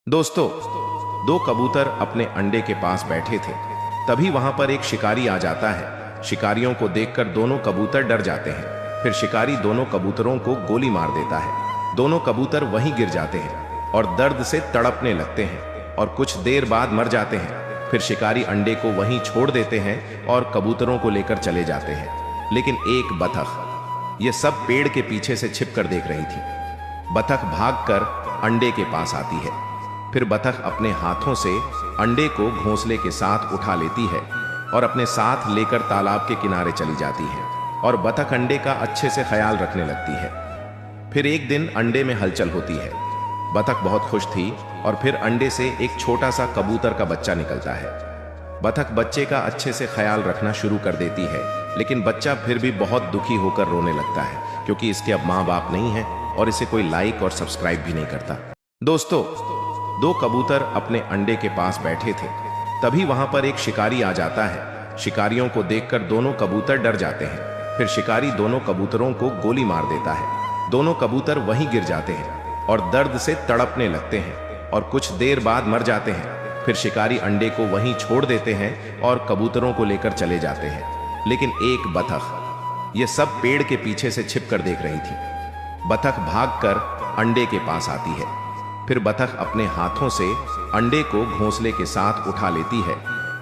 दोस्तों, दो कबूतर अपने अंडे के पास बैठे थे। तभी वहां पर एक शिकारी आ जाता है। शिकारियों को देखकर दोनों कबूतर डर जाते हैं। फिर शिकारी दोनों कबूतरों को गोली मार देता है। दोनों कबूतर वहीं गिर जाते हैं और दर्द से तड़पने लगते हैं और कुछ देर बाद मर जाते हैं। फिर शिकारी अंडे को वहीं छोड़ देते हैं और कबूतरों को लेकर चले जाते हैं। लेकिन एक बतख ये सब पेड़ के पीछे से छिपकर देख रही थी। बतख भागकर अंडे के पास आती है। फिर बतख अपने हाथों से अंडे को घोंसले के साथ उठा लेती है और अपने साथ लेकर तालाब के किनारे चली जाती है और बतख अंडे का अच्छे से ख्याल रखने लगती है। फिर एक दिन अंडे में हलचल होती है। बतख बहुत खुश थी और फिर अंडे से एक छोटा सा कबूतर का बच्चा निकलता है। बतख बच्चे का अच्छे से ख्याल रखना शुरू कर देती है, लेकिन बच्चा फिर भी बहुत दुखी होकर रोने लगता है क्योंकि इसके अब माँ बाप नहीं है और इसे कोई लाइक और सब्सक्राइब भी नहीं करता। दोस्तों, दो कबूतर अपने अंडे के पास बैठे थे। तभी वहां पर एक शिकारी आ जाता है। शिकारियों को देखकर दोनों कबूतर डर जाते हैं। फिर शिकारी दोनों कबूतरों को गोली मार देता है। दोनों कबूतर वहीं गिर जाते हैं और दर्द से तड़पने लगते हैं और कुछ देर बाद मर जाते हैं। फिर शिकारी अंडे को वहीं छोड़ देते हैं और कबूतरों को लेकर चले जाते हैं। लेकिन एक बतख ये सब पेड़ के पीछे से छिपकर देख रही थी। बतख भागकर अंडे के पास आती है। फिर बतख अपने हाथों से अंडे को घोंसले के साथ उठा लेती है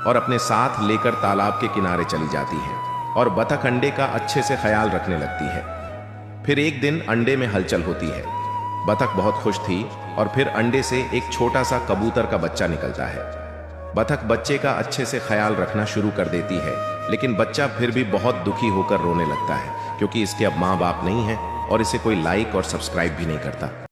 और अपने साथ लेकर तालाब के किनारे चली जाती है और बतख अंडे का अच्छे से ख्याल रखने लगती है। फिर एक दिन अंडे में हलचल होती है। बतख बहुत खुश थी और फिर अंडे से एक छोटा सा कबूतर का बच्चा निकलता है। बतख बच्चे का अच्छे से ख्याल रखना शुरू कर देती है, लेकिन बच्चा फिर भी बहुत दुखी होकर रोने लगता है क्योंकि इसके अब माँ बाप नहीं है और इसे कोई लाइक और सब्सक्राइब भी नहीं करता।